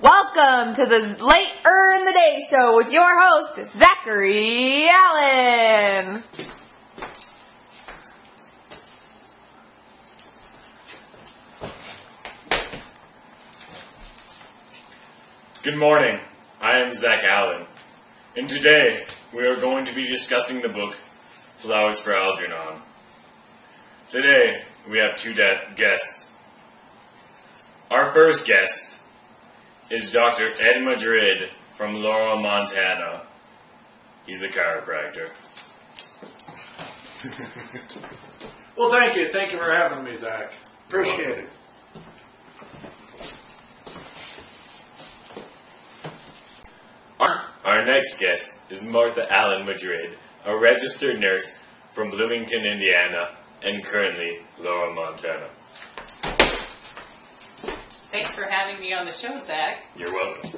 Welcome to the Later in the Day Show with your host, Zachary Allen. Good morning, I am Zach Allen, and today we are going to be discussing the book FlowerforAlgernon. Today we have two guests. Our first guest is Dr. Ed Madrid from Laurel, Montana. He's a chiropractor. Well, thank you. Thank you for having me, Zach. Appreciate it. Our next guest is Martha Allen Madrid, a registered nurse from Bloomington, Indiana, and currently Laurel, Montana. Thanks for having me on the show, Zach. You're welcome.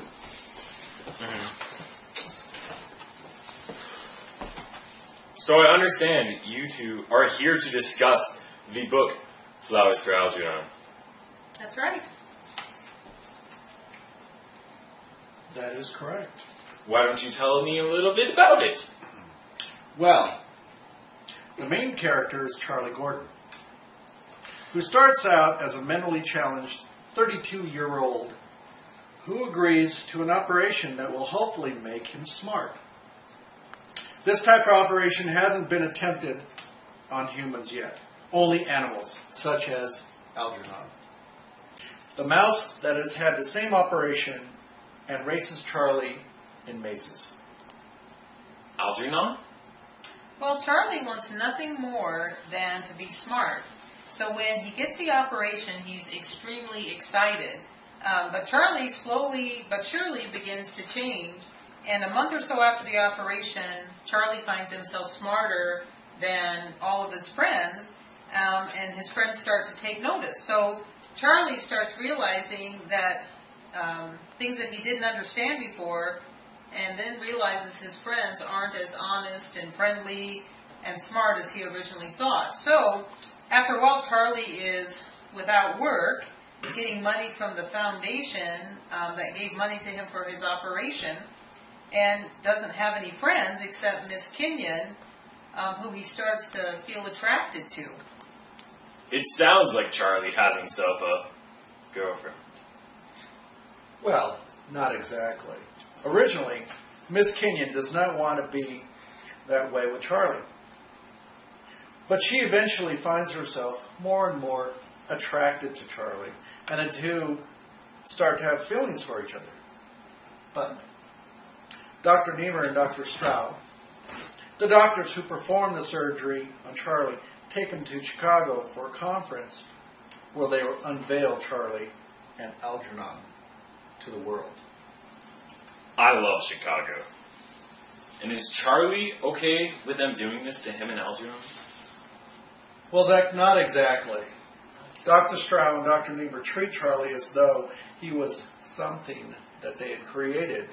So I understand you two are here to discuss the book FlowerforAlgernon. That's right. That is correct. Why don't you tell me a little bit about it? Well, the main character is Charlie Gordon, who starts out as a mentally challenged 32-year-old who agrees to an operation that will hopefully make him smart. This type of operation hasn't been attempted on humans yet, only animals, such as Algernon. The mouse that has had the same operation and races Charlie in mazes. Algernon? Well, Charlie wants nothing more than to be smart. So when he gets the operation, he's extremely excited. But Charlie slowly but surely begins to change. And a month or so after the operation, Charlie finds himself smarter than all of his friends. And his friends start to take notice. So Charlie starts realizing that things that he didn't understand before, and then realizes his friends aren't as honest and friendly and smart as he originally thought. So after a while, Charlie is without work, getting money from the foundation that gave money to him for his operation, and doesn't have any friends except Miss Kenyon, who he starts to feel attracted to. It sounds like Charlie has himself a girlfriend. Well, not exactly. Originally, Miss Kenyon does not want to be that way with Charlie. But she eventually finds herself more and more attracted to Charlie, and the two start to have feelings for each other. But Dr. Niemer and Dr. Stroud, the doctors who performed the surgery on Charlie, take him to Chicago for a conference where they will unveil Charlie and Algernon to the world. I love Chicago. And is Charlie okay with them doing this to him and Algernon? Well, Zach, not exactly. Dr. Stroud and Dr. Niemer treat Charlie as though he was something that they had created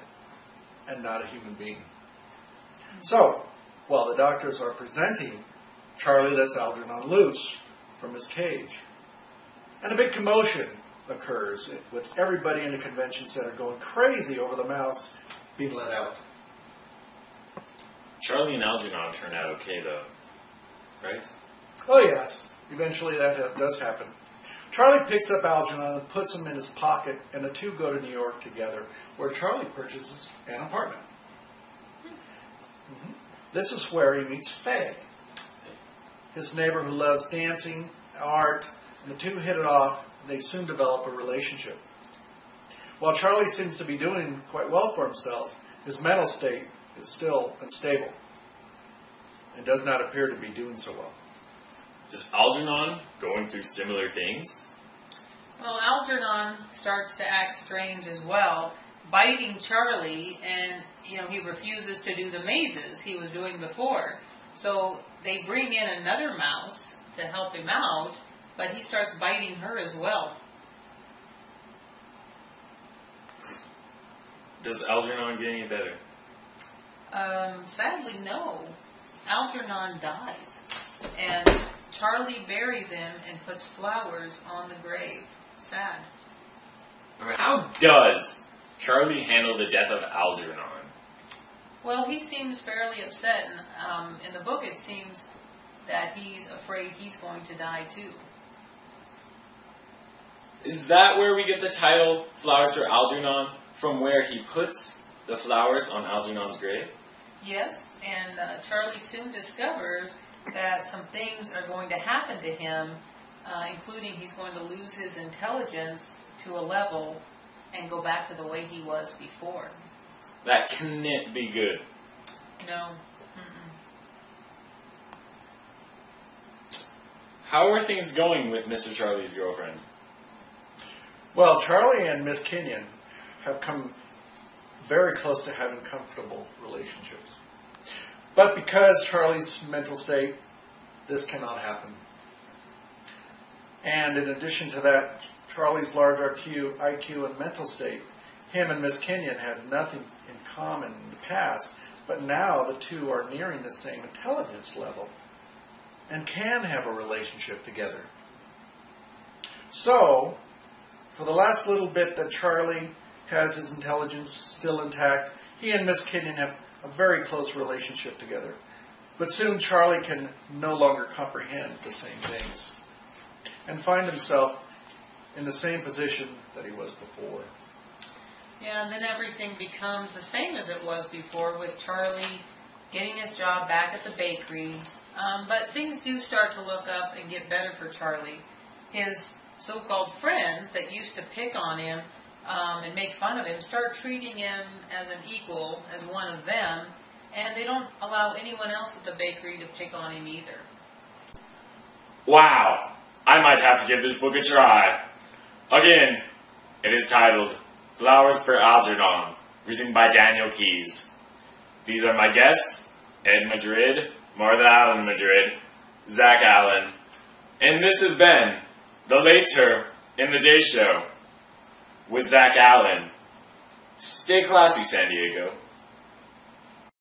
and not a human being. So, while the doctors are presenting, Charlie lets Algernon loose from his cage. And a big commotion occurs with everybody in the convention center going crazy over the mouse being let out. Charlie and Algernon turn out okay, though. Right? Oh, yes. Eventually that does happen. Charlie picks up Algernon and puts him in his pocket, and the two go to New York together, where Charlie purchases an apartment. This is where he meets Faye, his neighbor who loves dancing, art, and the two hit it off, and they soon develop a relationship. While Charlie seems to be doing quite well for himself, his mental state is still unstable and does not appear to be doing so well. Is Algernon going through similar things? Well, Algernon starts to act strange as well, biting Charlie, and he refuses to do the mazes he was doing before. So they bring in another mouse to help him out, but he starts biting her as well. Does Algernon get any better? Sadly, no. Algernon dies, and Charlie buries him and puts flowers on the grave. Sad. How does Charlie handle the death of Algernon? Well, he seems fairly upset, and in the book it seems that he's afraid he's going to die too. Is that where we get the title Flowers for Algernon, from where he puts the flowers on Algernon's grave? Yes, and Charlie soon discovers that some things are going to happen to him, including he's going to lose his intelligence to a level and go back to the way he was before. That can't be good. No. How are things going with Mr. Charlie's girlfriend? Well, Charlie and Miss Kenyon have come very close to having comfortable relationships. But because Charlie's mental state, this cannot happen. And in addition to that, Charlie's large IQ and mental state, him and Miss Kenyon had nothing in common in the past, but now the two are nearing the same intelligence level and can have a relationship together. So, for the last little bit that Charlie has his intelligence still intact, he and Miss Kenyon have a very close relationship together. But soon Charlie can no longer comprehend the same things and find himself in the same position that he was before. Yeah, and then everything becomes the same as it was before, with Charlie getting his job back at the bakery. But things do start to look up and get better for Charlie. His so-called friends that used to pick on him and make fun of him start treating him as an equal, as one of them, and they don't allow anyone else at the bakery to pick on him either. Wow! I might have to give this book a try. Again, it is titled Flowers for Algernon, written by Daniel Keyes. These are my guests: Ed Madrid, Martha Allen Madrid, Zach Allen, and this has been The Later in the Day Show with Zach Allen. Stay classy, San Diego.